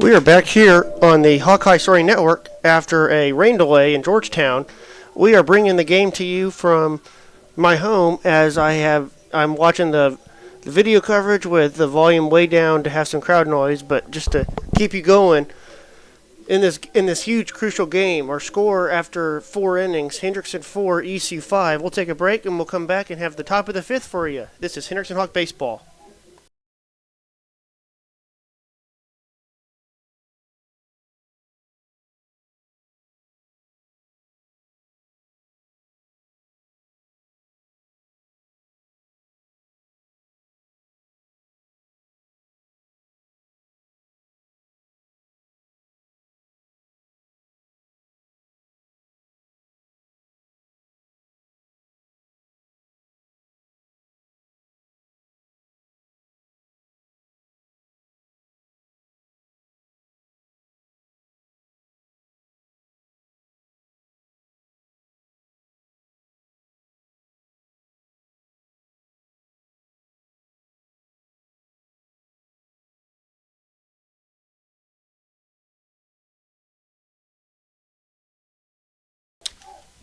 We are back here on the Hawkeye Story Network after a rain delay in Georgetown. We are bringing the game to you from my home as I'm watching the video coverage with the volume way down to have some crowd noise, but just to keep you going in this huge crucial game. Our score after 4 innings: Hendrickson 4, ECU 5. We'll take a break and we'll come back and have the top of the fifth for you. This is Hendrickson Hawk Baseball.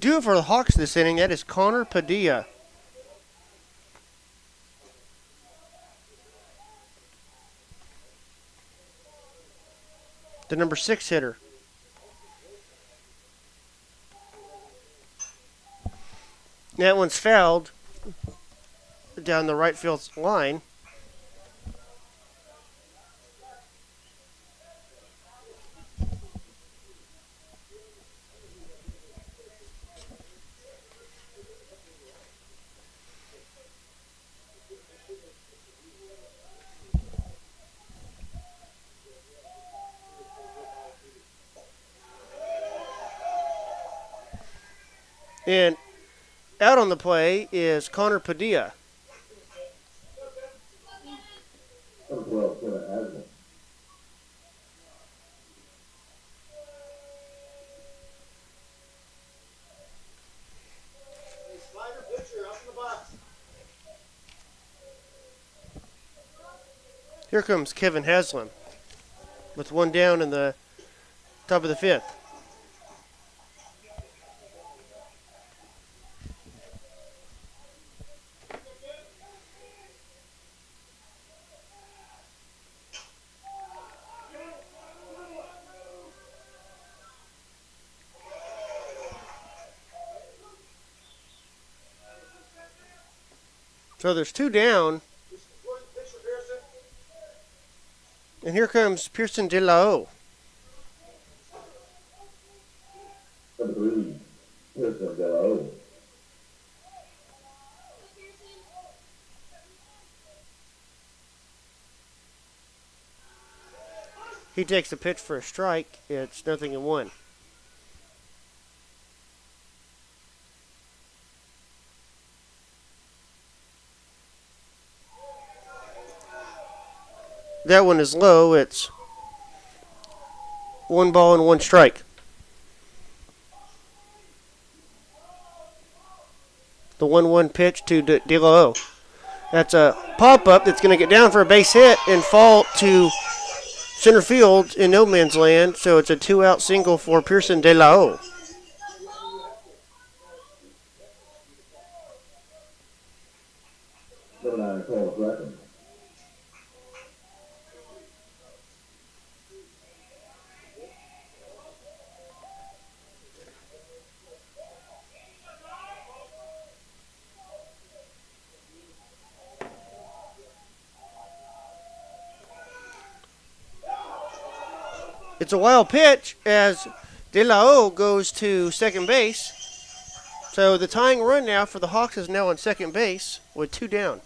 Doing for the Hawks this inning, that is Connor Padilla. The number 6 hitter. That one's fouled down the right field line. And out on the play is Connor Padilla. Here comes Kevin Haslam with one down in the top of the fifth. So there's two down. And here comes Pearson De La O. He takes the pitch for a strike. It's 0-1. That one is low. It's 1 ball and 1 strike. The 1-1 pitch to De La O. That's a pop-up that's going to get down for a base hit and fall to center field in no man's land. So it's a 2-out single for Pearson De La O. It's a wild pitch as De La O goes to second base. So the tying run now for the Hawks is now on second base with 2 down.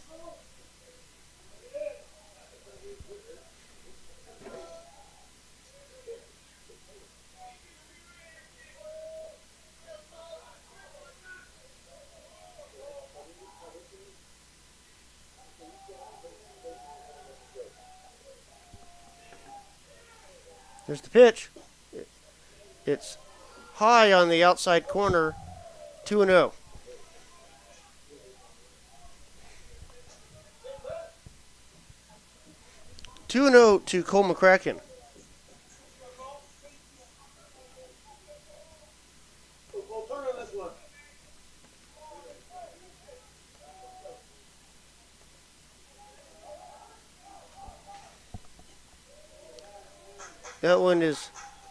There's the pitch. It's high on the outside corner, 2-0. Two and 0 to Cole McCracken. That one is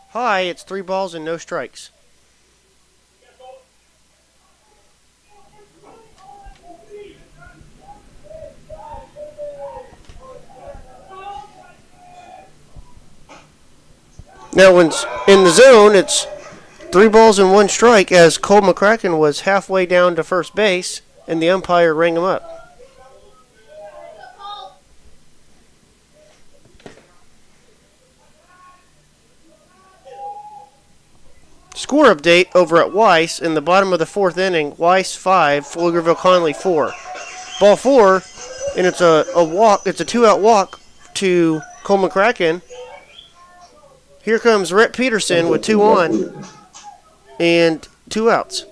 high. It's 3 balls and no strikes. That one's in the zone. It's 3 balls and 1 strike as Cole McCracken was halfway down to first base and the umpire rang him up. Score update over at Weiss in the bottom of the 4th inning. Weiss 5, Pflugerville Conley 4. Ball 4, and it's a walk. It's a 2-out walk to Cole McCracken. Here comes Rhett Peterson with 2 on and 2 outs.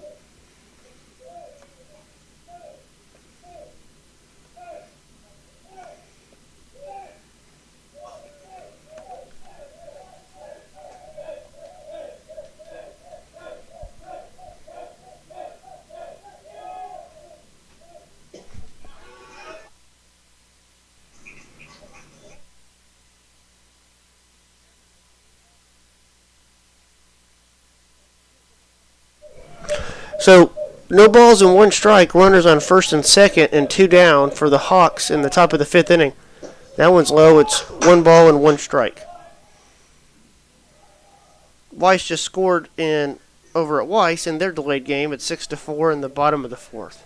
So, no balls and 1 strike, runners on first and second, and 2 down for the Hawks in the top of the 5th inning. That one's low. It's 1 ball and 1 strike. Weiss just scored over at Weiss in their delayed game at 6-4 in the bottom of the 4th.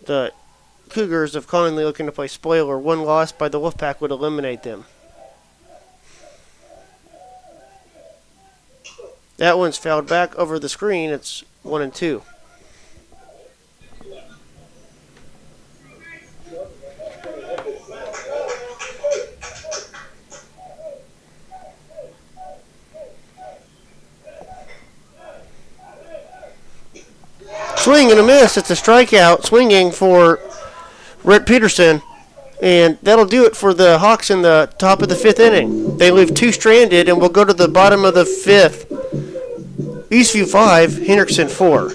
The Cougars of Conley looking to play spoiler. 1 loss by the Wolfpack would eliminate them. That one's fouled back over the screen. It's 1-2. Swing and a miss. It's a strikeout. Swinging for Rhett Peterson. And that'll do it for the Hawks in the top of the 5th inning. They leave 2 stranded, and we'll go to the bottom of the 5th. Eastview 5, Hendrickson 4.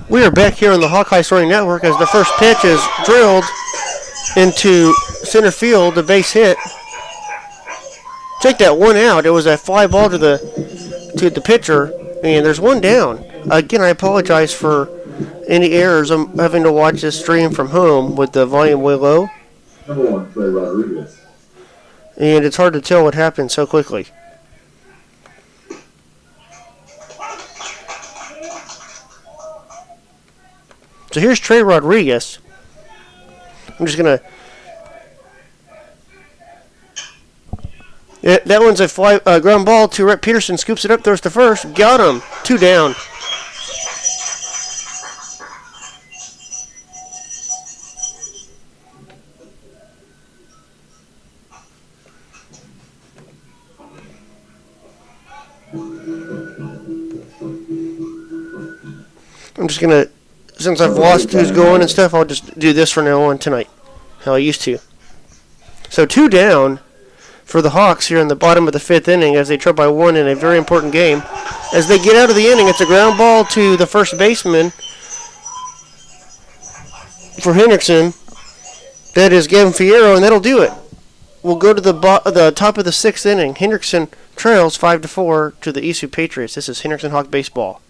We are back here on the Hawkeye Story Network as the first pitch is drilled into center field, the base hit. Take that 1 out. It was a fly ball to the pitcher, and there's 1 down. Again, I apologize for any errors. I'm having to watch this stream from home with the volume way low. Number 1, Trey Rodriguez. And it's hard to tell what happened so quickly. So here's Trey Rodriguez. I'm just going to... Yeah, that one's a ground ball to Rhett Peterson. Scoops it up, throws to first. Got him. 2 down. I'm just going to... Since I've lost who's going and stuff, I'll just do this from now on tonight, how I used to. So 2 down for the Hawks here in the bottom of the 5th inning as they trail by 1 in a very important game. As they get out of the inning, it's a ground ball to the first baseman for Hendrickson. That is Gavin Fierro, and that'll do it. We'll go to the top of the sixth inning. Hendrickson trails 5-4 to the ECU Patriots. This is Hendrickson Hawk baseball.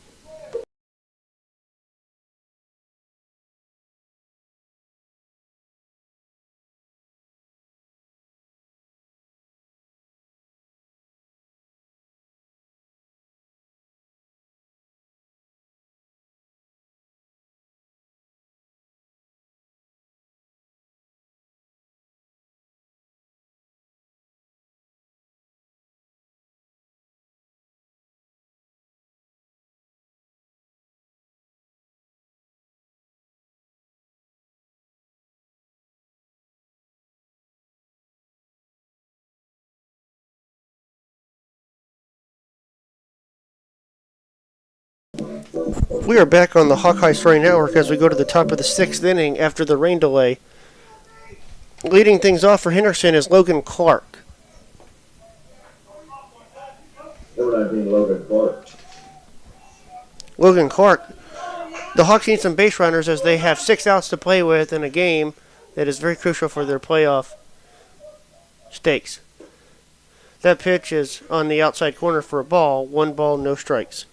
We are back on the Hawkeye Story Network as we go to the top of the sixth inning after the rain delay. Leading things off for Hendrickson is Logan Clark. Number 19, Logan Clark. Logan Clark. The Hawks need some base runners as they have 6 outs to play with in a game that is very crucial for their playoff stakes. That pitch is on the outside corner for a ball. 1 ball, no strikes.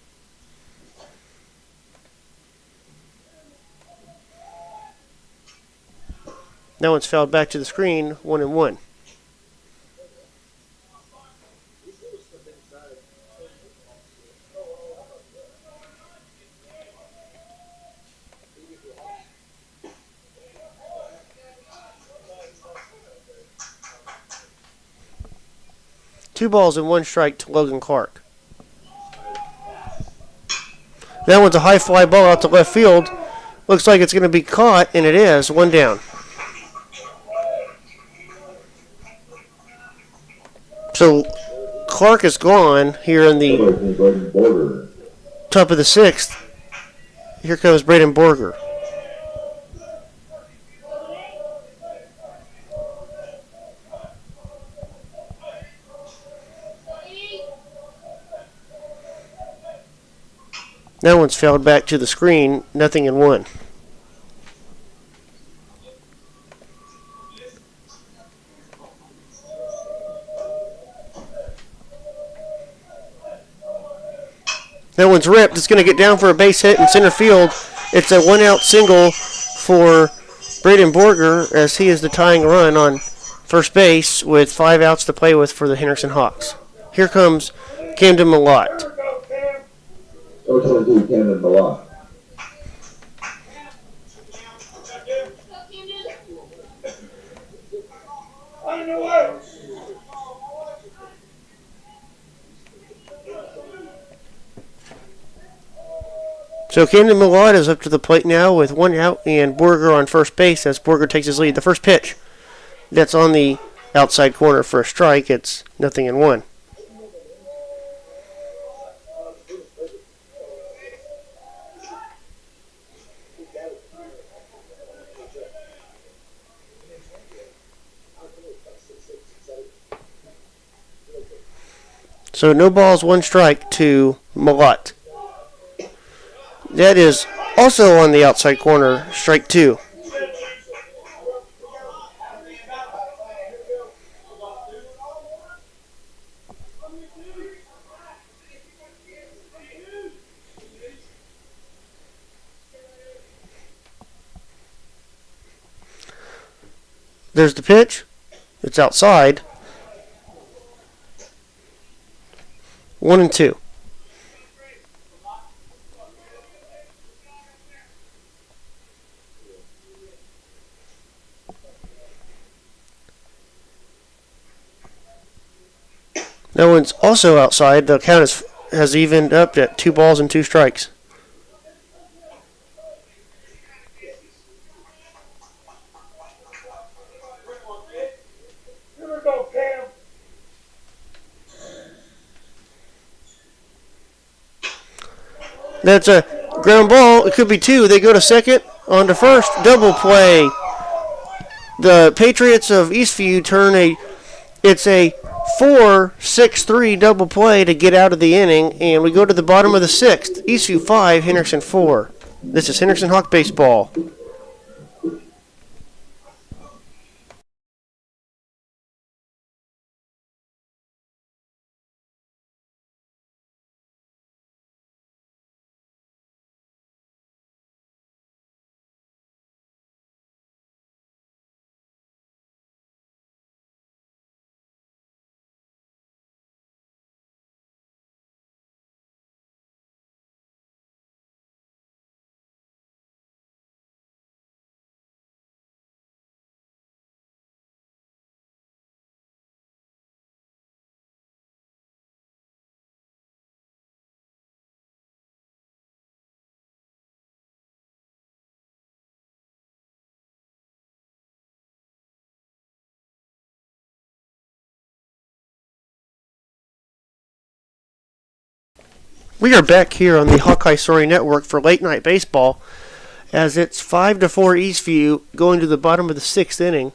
That one's fouled back to the screen, 1-1. Two balls and 1 strike to Logan Clark. That one's a high fly ball out to left field. Looks like it's going to be caught, and it is. 1 down. So Clark is gone here in the top of the sixth. Here comes Braden Borger. That one's fouled back to the screen, 0-1. That one's ripped. It's going to get down for a base hit in center field. It's a 1-out single for Braden Borger as he is the tying run on first base with 5 outs to play with for the Hendrickson Hawks. Here comes Camden Malott. Number 22, Camden Malott. So Camden Malott is up to the plate now with 1 out and Borger on first base as Borger takes his lead. The first pitch, that's on the outside corner for a strike. It's 0-1. So no balls, 1 strike to Malott. That is also on the outside corner, strike 2. There's the pitch. It's outside. 1-2. That one's also outside. The count has evened up at 2 balls and 2 strikes. That's a ground ball. It could be 2. They go to second, on to first. Double play. The Patriots of Eastview turn it's a 4-6-3 double play to get out of the inning, and we go to the bottom of the sixth. Eastview 5, Hendrickson 4. This is Hendrickson Hawk baseball. We are back here on the Hawkeye Story Network for late night baseball, as it's 5-4 Eastview going to the bottom of the sixth inning,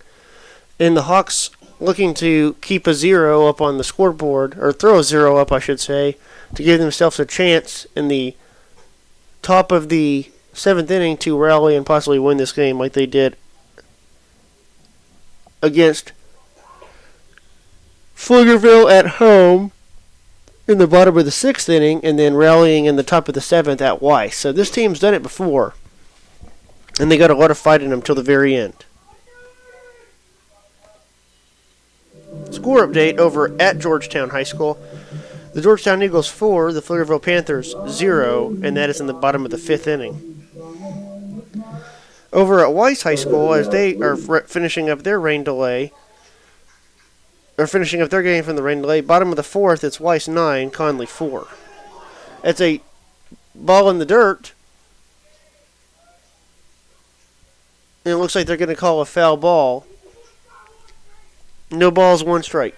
and the Hawks looking to keep a zero up on the scoreboard, or throw a zero up, I should say, to give themselves a chance in the top of the seventh inning to rally and possibly win this game like they did against Pflugerville at home in the bottom of the sixth inning, and then rallying in the top of the seventh at Weiss. So this team's done it before, and they got a lot of fight in them till the very end. Score update over at Georgetown High School. The Georgetown Eagles 4, the Pflugerville Panthers 0, and that is in the bottom of the fifth inning. Over at Weiss High School, as they are finishing up their rain delay, or finishing up their game from the rain delay, bottom of the fourth, it's Weiss 9, Conley 4. It's a ball in the dirt, and it looks like they're going to call a foul ball. No balls, one strike.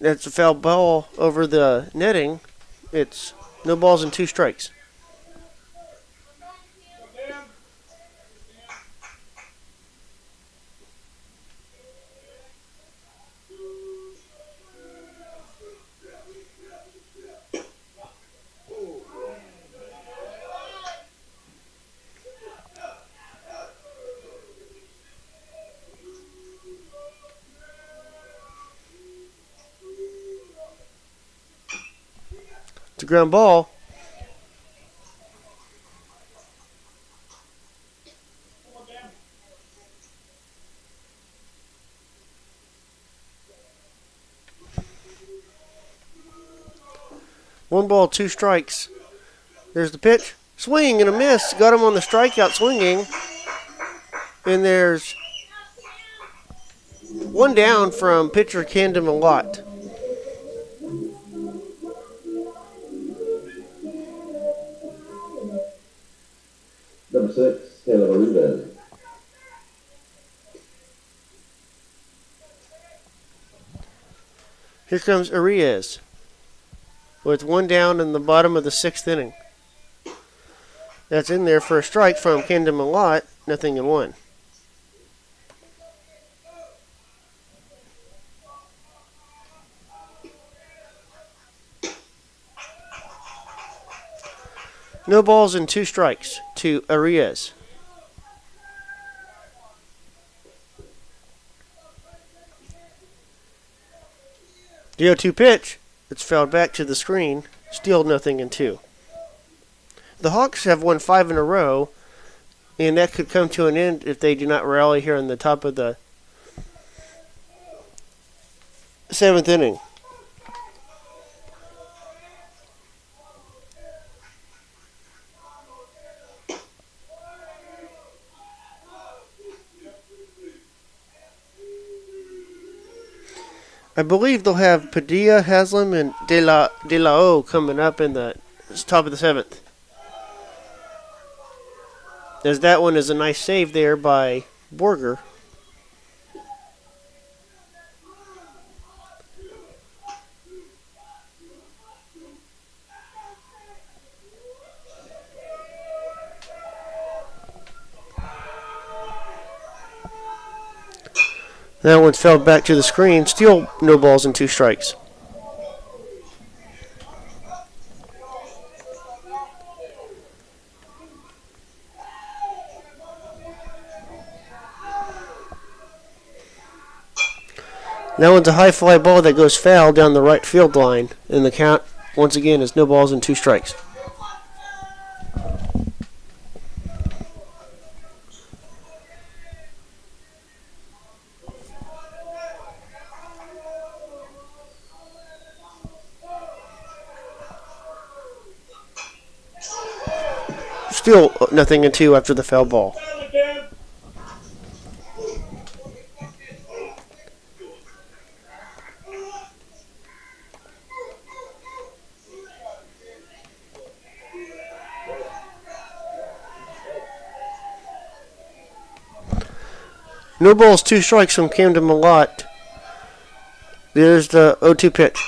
That's a foul ball over the netting. It's no balls and two strikes. It's a ground ball. One ball, two strikes. There's the pitch. Swing and a miss. Got him on the strikeout swinging. And there's one down from pitcher Camden Malott. Number 6, Taylor Rubin. Here comes Arias with one down in the bottom of the sixth inning. That's in there for a strike from Camden Malott, 0-1. No balls and two strikes to Arias. The 0-2 pitch. It's fouled back to the screen. Still 0-2. The Hawks have won 5 in a row, and that could come to an end if they do not rally here in the top of the seventh inning. I believe they'll have Padilla, Haslam, and De La O coming up in the top of the seventh. As that one is a nice save there by Borger. That one fell back to the screen. Still no balls and two strikes. That one's a high fly ball that goes foul down the right field line. And the count, once again, is no balls and two strikes. Still 0-2 after the foul ball. No balls, 2 strikes from Camden Malott. There's the 0-2 pitch.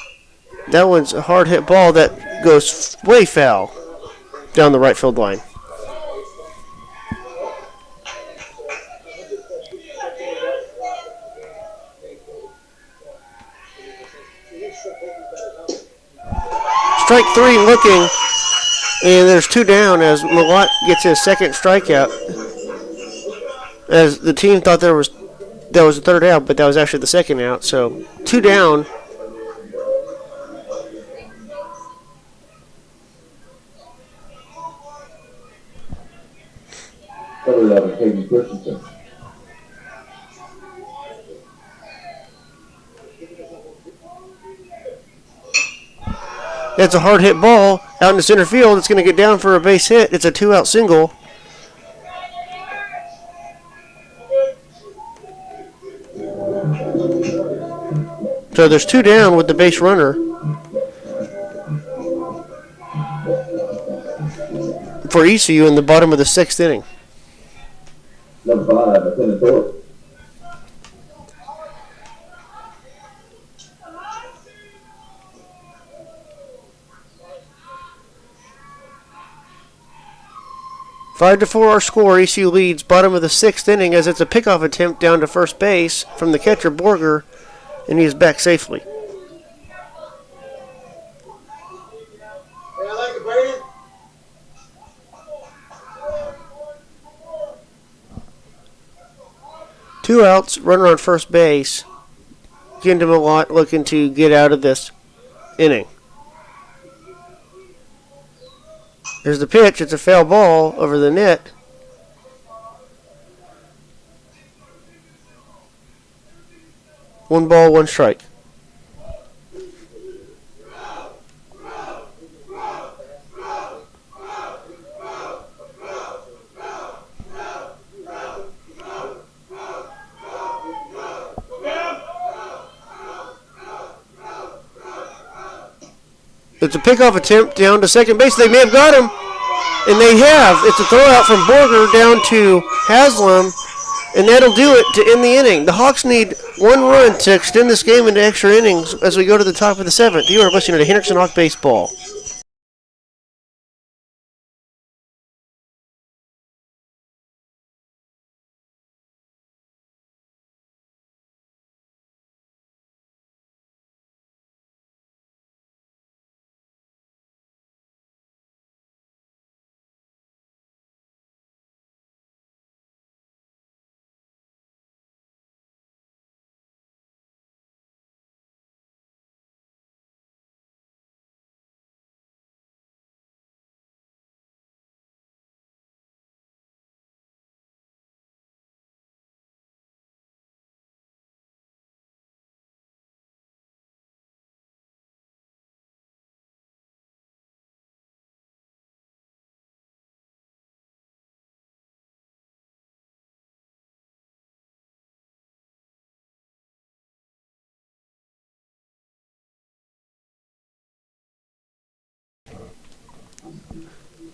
That one's a hard hit ball that goes way foul down the right field line. Strike 3 looking, and there's 2 down as Malott gets his second strikeout. As the team thought that was the third out, but that was actually the second out. So 2 down. Number 11, Hayden Christensen. That's a hard hit ball out in the center field. It's going to get down for a base hit. It's a 2-out single. So there's 2 down with the base runner for ECU in the bottom of the 6th inning. Number 5, Lieutenant Thorpe. Five to 4 our score. ECU leads bottom of the 6th inning as it's a pickoff attempt down to first base from the catcher Borger, and he is back safely. Two outs, runner on first base. Kendall Malott looking to get out of this inning. There's the pitch. It's a foul ball over the net. One ball, one strike. It's a pickoff attempt down to second base. They may have got him, and they have. It's a throw out from Borger down to Haslam, and that'll do it to end the inning. The Hawks need 1 run to extend this game into extra innings as we go to the top of the 7th. You are listening to Hendrickson Hawk Baseball.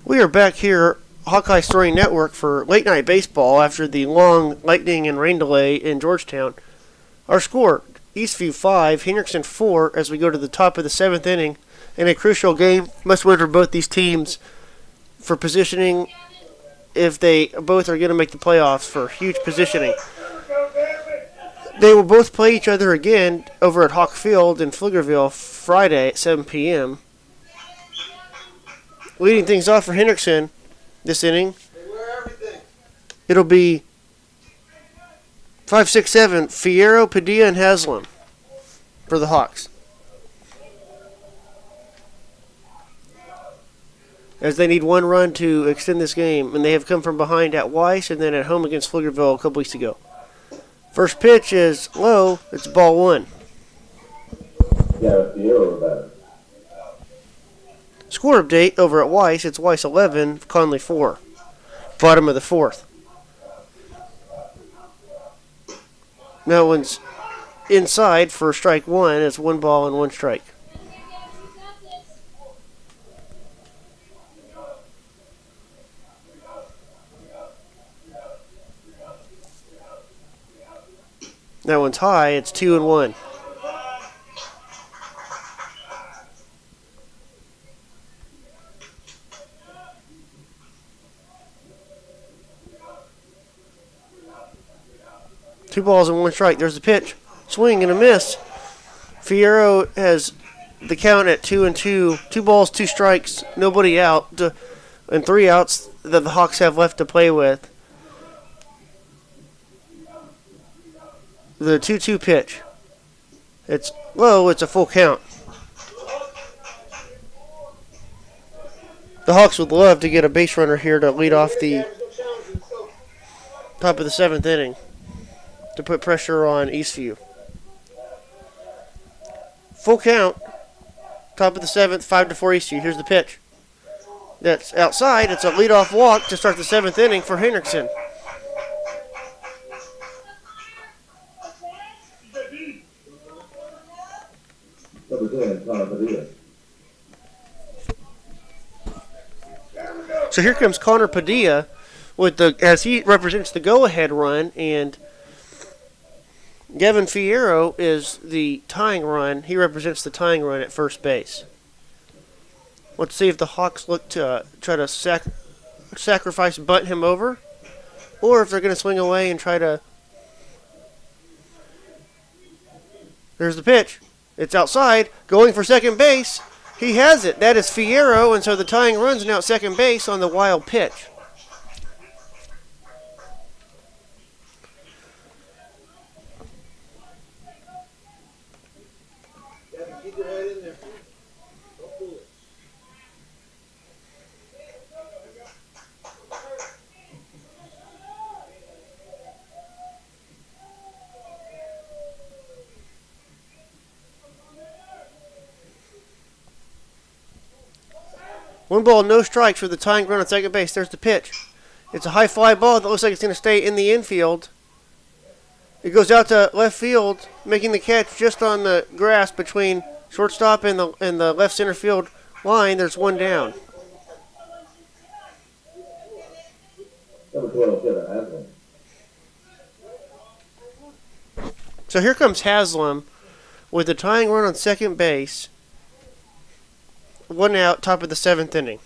We are back here, Hawkeye Story Network, for late night baseball after the long lightning and rain delay in Georgetown. Our score, Eastview 5, Hendrickson 4, as we go to the top of the 7th inning in a crucial game. Must win for both these teams for positioning if they both are going to make the playoffs, for huge positioning. They will both play each other again over at Hawk Field in Pflugerville Friday at 7 p.m. Leading things off for Hendrickson this inning, it'll be 5, 6, 7, Fierro, Padilla, and Haslam for the Hawks, as they need 1 run to extend this game, and they have come from behind at Weiss and then at home against Pflugerville a couple weeks ago. First pitch is low. It's ball 1. Yeah, Fierro about it. Score update over at Weiss. It's Weiss 11, Conley 4. Bottom of the 4th. That one's inside for strike 1. It's 1 ball and 1 strike. That one's high. It's 2-1. Two balls and one strike. There's the pitch. Swing and a miss. Fierro has the count at 2-2. 2 balls, 2 strikes. Nobody out. And 3 outs that the Hawks have left to play with. The 2-2 pitch. It's low. It's a full count. The Hawks would love to get a base runner here to lead off the top of the 7th inning to put pressure on Eastview. Full count. Top of the 7th, 5-4 Eastview. Here's the pitch. That's outside. It's a leadoff walk to start the 7th inning for Hendrickson. So here comes Connor Padilla with as he represents the go-ahead run, and Gavin Fierro is the tying run. He represents the tying run at first base. Let's see if the Hawks look to try to sacrifice bunt him over, or if they're going to swing away and try to... There's the pitch. It's outside, going for second base. He has it. That is Fierro, and so the tying run's now at second base on the wild pitch. Keep your head in there. Don't fool it. One ball, no strikes for the tying run on second base. There's the pitch. It's a high fly ball that looks like it's going to stay in the infield. It goes out to left field, making the catch just on the grass between shortstop and the left center field line. There's one down. Number 12, Kevin Haslam. So here comes Haslam with the tying run on second base. 1 out, top of the 7th inning.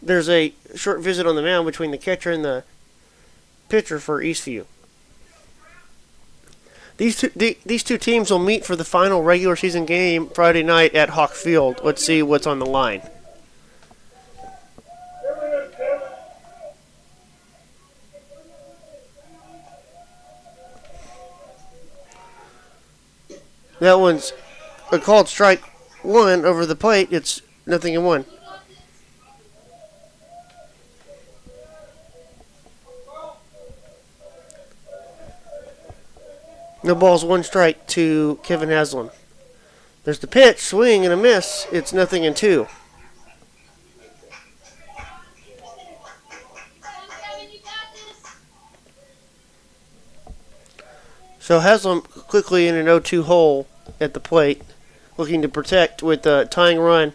There's a short visit on the mound between the catcher and the pitcher for Eastview. These two teams will meet for the final regular season game Friday night at Hawk Field. Let's see what's on the line. That one's a called strike 1 over the plate. It's 0-1. No balls, 1 strike to Kevin Haslam. There's the pitch, swing and a miss. It's 0-2. So Haslam quickly in an 0-2 hole at the plate, looking to protect with the tying run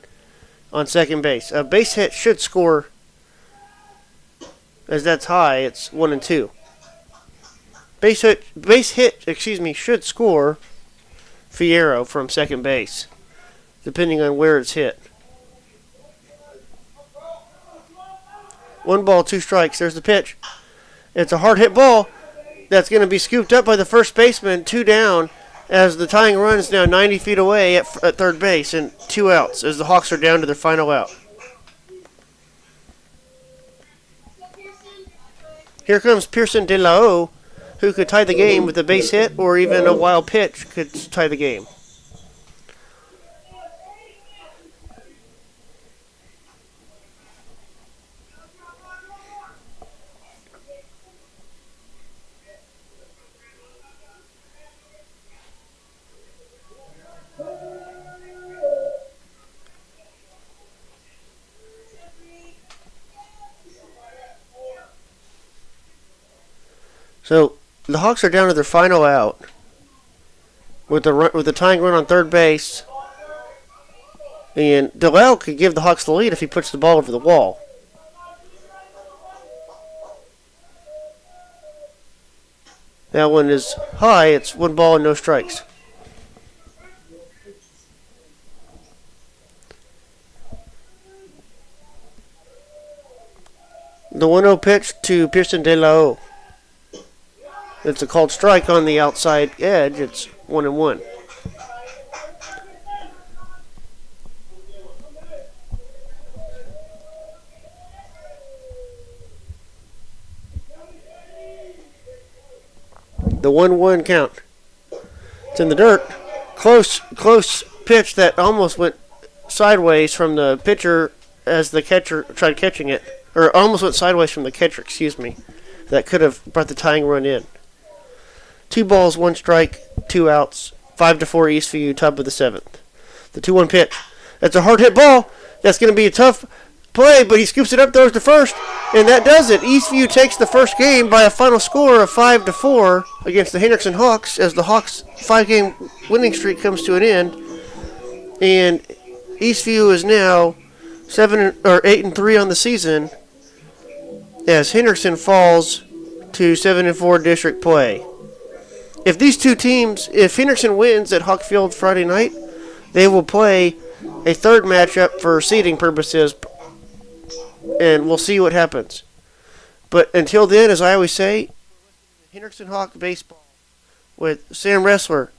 on second base. A base hit should score, as that's high. It's 1-2. Base hit, should score Fierro from second base, depending on where it's hit. 1 ball, 2 strikes. There's the pitch. It's a hard hit ball that's going to be scooped up by the first baseman. 2 down, as the tying run is now 90 feet away at third base, and 2 outs as the Hawks are down to their final out. Here comes Pearson De La O, who could tie the game with a base hit, or even a wild pitch could tie the game. So the Hawks are down to their final out with the tying run on third base, and DeLisle could give the Hawks the lead if he puts the ball over the wall. That one is high. It's 1 ball and no strikes. The 1-0 pitch to Pearson De La O. It's a called strike on the outside edge. It's 1-1. The 1-1 count. It's in the dirt. Close pitch that almost went sideways from the pitcher as the catcher tried catching it. Or almost went sideways from the catcher, excuse me. That could have brought the tying run in. 2 balls, 1 strike, 2 outs. 5-4 Eastview, top of the 7th. The 2-1 pitch. That's a hard hit ball. That's going to be a tough play, but he scoops it up, throws to first, and that does it. Eastview takes the first game by a final score of 5-4 against the Hendrickson Hawks as the Hawks' 5-game winning streak comes to an end. And Eastview is now 8-3 on the season as Hendrickson falls to 7-4 district play. If these two teams, if Hendrickson wins at Hawk Field Friday night, they will play a third matchup for seeding purposes, and we'll see what happens. But until then, as I always say, Hendrickson Hawk baseball with Sam Ressler